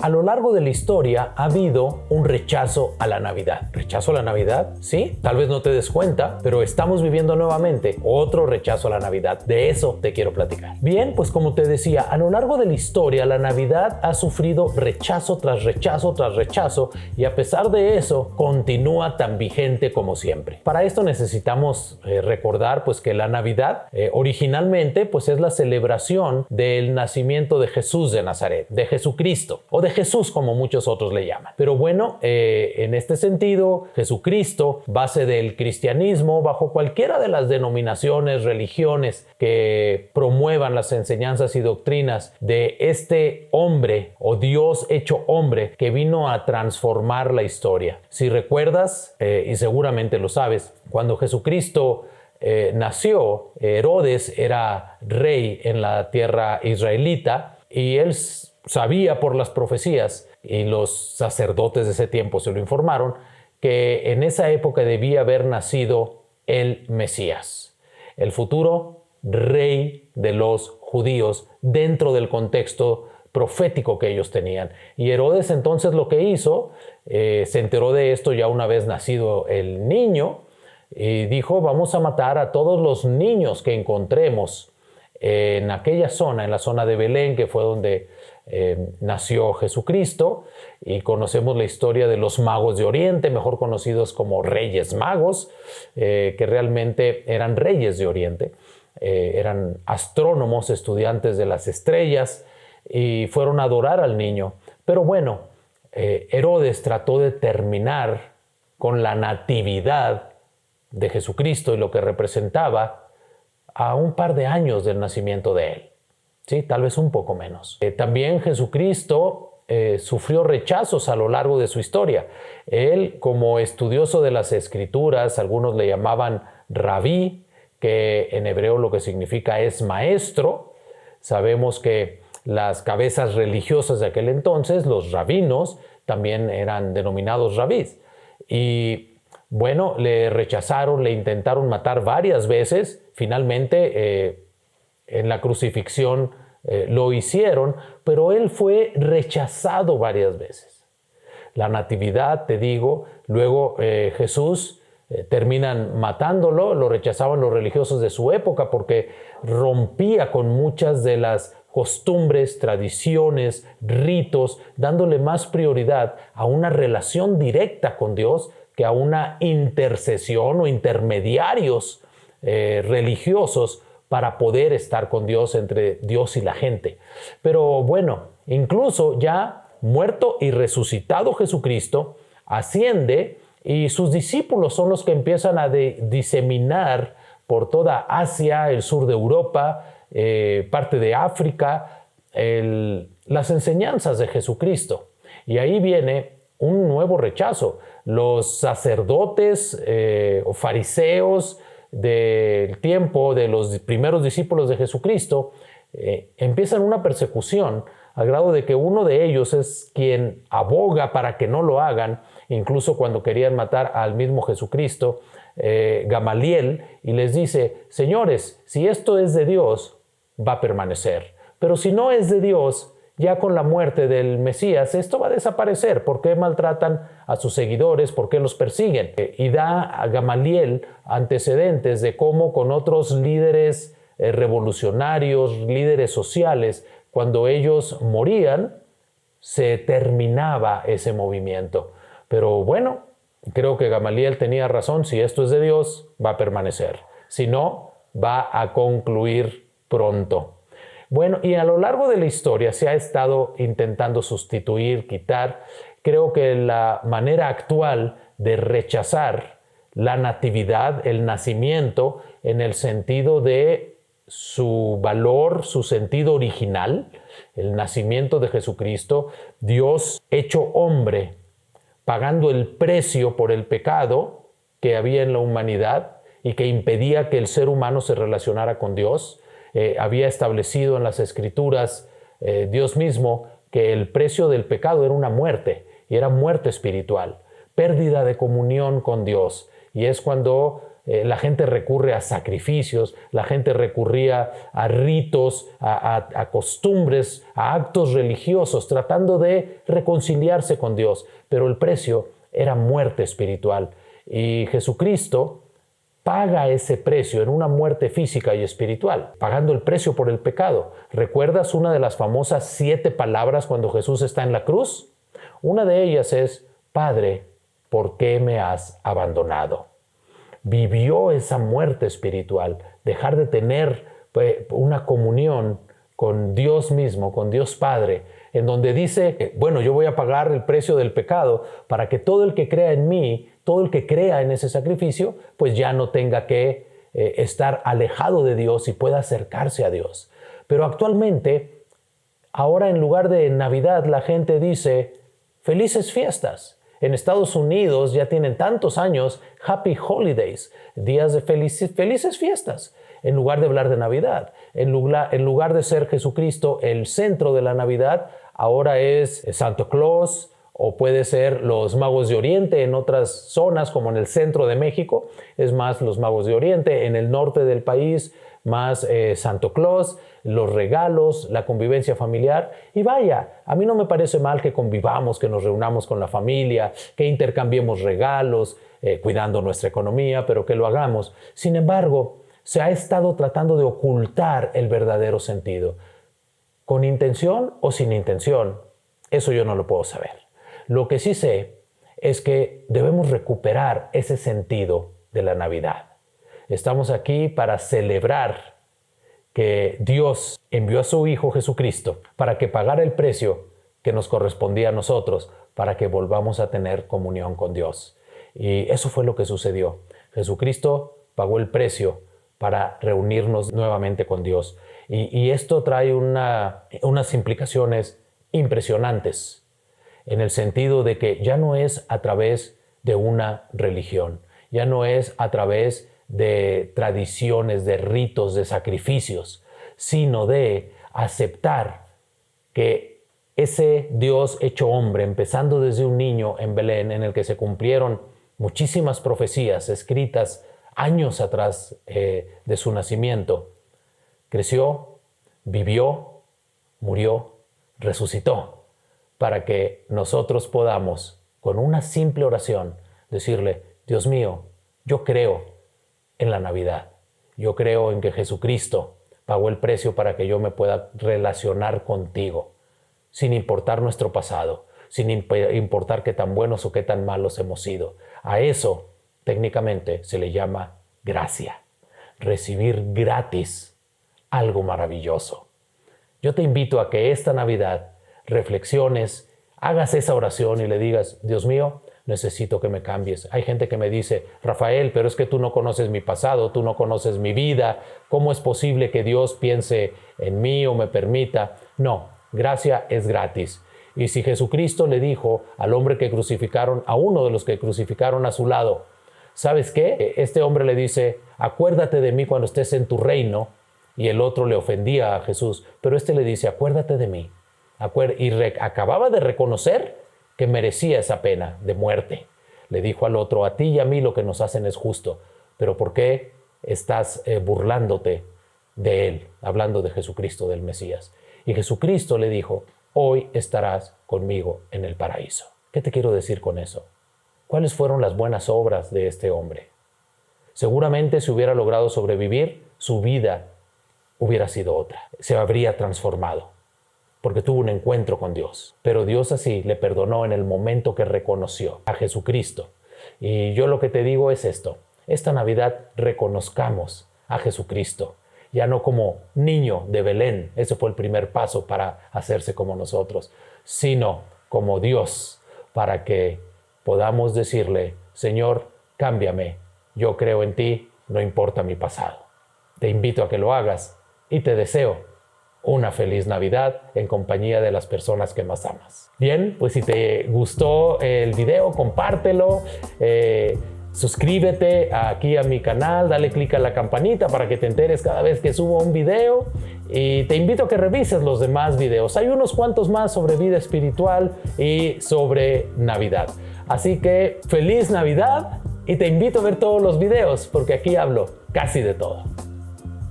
A lo largo de la historia ha habido un rechazo a la Navidad. ¿Rechazo a la Navidad? Sí, tal vez no te des cuenta, pero estamos viviendo nuevamente otro rechazo a la Navidad. De eso te quiero platicar. Bien, pues como te decía, a lo largo de la historia la Navidad ha sufrido rechazo tras rechazo tras rechazo y a pesar de eso continúa tan vigente como siempre. Para esto necesitamos recordar pues que la Navidad originalmente pues es la celebración del nacimiento de Jesús de Nazaret, de Jesucristo o de Jesús como muchos otros le llaman. Pero bueno, en este sentido, Jesucristo, base del cristianismo, bajo cualquiera de las denominaciones, religiones que promuevan las enseñanzas y doctrinas de este hombre o Dios hecho hombre que vino a transformar la historia. Si recuerdas, y seguramente lo sabes, cuando Jesucristo nació, Herodes era rey en la tierra israelita y él sabía por las profecías, y los sacerdotes de ese tiempo se lo informaron, que en esa época debía haber nacido el Mesías, el futuro rey de los judíos dentro del contexto profético que ellos tenían. Y Herodes entonces lo que hizo, se enteró de esto ya una vez nacido el niño, y dijo: vamos a matar a todos los niños que encontremos en aquella zona, en la zona de Belén, que fue donde nació Jesucristo, y conocemos la historia de los magos de Oriente, mejor conocidos como Reyes Magos, que realmente eran reyes de Oriente, eran astrónomos, estudiantes de las estrellas, y fueron a adorar al niño. Pero bueno, Herodes trató de terminar con la natividad de Jesucristo y lo que representaba a un par de años del nacimiento de él. Sí, tal vez un poco menos. También Jesucristo sufrió rechazos a lo largo de su historia. Él, como estudioso de las Escrituras, algunos le llamaban rabí, que en hebreo lo que significa es maestro. Sabemos que las cabezas religiosas de aquel entonces, los rabinos, también eran denominados rabís. Y bueno, le rechazaron, le intentaron matar varias veces. Finalmente, en la crucifixión lo hicieron, pero él fue rechazado varias veces. La natividad, te digo, luego Jesús terminan matándolo, lo rechazaban los religiosos de su época porque rompía con muchas de las costumbres, tradiciones, ritos, dándole más prioridad a una relación directa con Dios que a una intercesión o intermediarios religiosos para poder estar con Dios, entre Dios y la gente. Pero bueno, incluso ya muerto y resucitado Jesucristo, asciende y sus discípulos son los que empiezan a diseminar por toda Asia, el sur de Europa, parte de África, las enseñanzas de Jesucristo. Y ahí viene un nuevo rechazo. Los sacerdotes o fariseos del tiempo de los primeros discípulos de Jesucristo empiezan una persecución al grado de que uno de ellos es quien aboga para que no lo hagan, incluso cuando querían matar al mismo Jesucristo, Gamaliel, y les dice: señores, si esto es de Dios, va a permanecer, pero si no es de Dios, ya con la muerte del Mesías, esto va a desaparecer. ¿Por qué maltratan a sus seguidores? ¿Por qué los persiguen? Y da a Gamaliel antecedentes de cómo con otros líderes revolucionarios, líderes sociales, cuando ellos morían, se terminaba ese movimiento. Pero bueno, creo que Gamaliel tenía razón. Si esto es de Dios, va a permanecer. Si no, va a concluir pronto. Bueno, y a lo largo de la historia se ha estado intentando sustituir, quitar. Creo que la manera actual de rechazar la natividad, el nacimiento, en el sentido de su valor, su sentido original, el nacimiento de Jesucristo, Dios hecho hombre, pagando el precio por el pecado que había en la humanidad y que impedía que el ser humano se relacionara con Dios. Había establecido en las Escrituras Dios mismo que el precio del pecado era una muerte, y era muerte espiritual, pérdida de comunión con Dios. Y es cuando la gente recurre a sacrificios, la gente recurría a ritos, a costumbres, a actos religiosos, tratando de reconciliarse con Dios. Pero el precio era muerte espiritual. Y Jesucristo paga ese precio en una muerte física y espiritual, pagando el precio por el pecado. ¿Recuerdas una de las famosas 7 palabras cuando Jesús está en la cruz? Una de ellas es: Padre, ¿por qué me has abandonado? Vivió esa muerte espiritual, dejar de tener una comunión con Dios mismo, con Dios Padre, en donde dice, bueno, yo voy a pagar el precio del pecado para que todo el que crea en mí, todo el que crea en ese sacrificio, pues ya no tenga que estar alejado de Dios y pueda acercarse a Dios. Pero actualmente, ahora en lugar de Navidad, la gente dice, felices fiestas. En Estados Unidos ya tienen tantos años, Happy Holidays, días de felices fiestas, en lugar de hablar de Navidad. En lugar de ser Jesucristo el centro de la Navidad, ahora es Santa Claus, o puede ser los Magos de Oriente en otras zonas, como en el centro de México, es más los Magos de Oriente, en el norte del país, más Santa Claus, los regalos, la convivencia familiar. Y vaya, a mí no me parece mal que convivamos, que nos reunamos con la familia, que intercambiemos regalos, cuidando nuestra economía, pero que lo hagamos. Sin embargo, se ha estado tratando de ocultar el verdadero sentido. ¿Con intención o sin intención? Eso yo no lo puedo saber. Lo que sí sé es que debemos recuperar ese sentido de la Navidad. Estamos aquí para celebrar que Dios envió a su Hijo Jesucristo para que pagara el precio que nos correspondía a nosotros para que volvamos a tener comunión con Dios. Y eso fue lo que sucedió. Jesucristo pagó el precio para reunirnos nuevamente con Dios. Y esto trae unas implicaciones impresionantes, en el sentido de que ya no es a través de una religión, ya no es a través de tradiciones, de ritos, de sacrificios, sino de aceptar que ese Dios hecho hombre, empezando desde un niño en Belén, en el que se cumplieron muchísimas profecías escritas años atrás de su nacimiento, creció, vivió, murió, resucitó, para que nosotros podamos, con una simple oración, decirle, Dios mío, yo creo en la Navidad. Yo creo en que Jesucristo pagó el precio para que yo me pueda relacionar contigo, sin importar nuestro pasado, sin importar qué tan buenos o qué tan malos hemos sido. A eso, técnicamente, se le llama gracia. Recibir gratis algo maravilloso. Yo te invito a que esta Navidad reflexiones, hagas esa oración y le digas, Dios mío, necesito que me cambies. Hay gente que me dice, Rafael, pero es que tú no conoces mi pasado, tú no conoces mi vida. ¿Cómo es posible que Dios piense en mí o me permita? No, gracia es gratis. Y si Jesucristo le dijo al hombre que crucificaron, a uno de los que crucificaron a su lado, ¿sabes qué? Este hombre le dice, acuérdate de mí cuando estés en tu reino. Y el otro le ofendía a Jesús, pero este le dice, acuérdate de mí. Y acababa de reconocer que merecía esa pena de muerte. Le dijo al otro, a ti y a mí lo que nos hacen es justo, pero ¿por qué estás burlándote de él? Hablando de Jesucristo, del Mesías. Y Jesucristo le dijo, hoy estarás conmigo en el paraíso. ¿Qué te quiero decir con eso? ¿Cuáles fueron las buenas obras de este hombre? Seguramente si hubiera logrado sobrevivir, su vida hubiera sido otra. Se habría transformado, porque tuvo un encuentro con Dios. Pero Dios así le perdonó en el momento que reconoció a Jesucristo. Y yo lo que te digo es esto. Esta Navidad reconozcamos a Jesucristo, ya no como niño de Belén, ese fue el primer paso para hacerse como nosotros, sino como Dios, para que podamos decirle, Señor, cámbiame, yo creo en ti, no importa mi pasado. Te invito a que lo hagas y te deseo una feliz Navidad en compañía de las personas que más amas. Bien, pues si te gustó el video, compártelo, suscríbete aquí a mi canal, dale click a la campanita para que te enteres cada vez que subo un video y te invito a que revises los demás videos. Hay unos cuantos más sobre vida espiritual y sobre Navidad. Así que feliz Navidad y te invito a ver todos los videos porque aquí hablo casi de todo.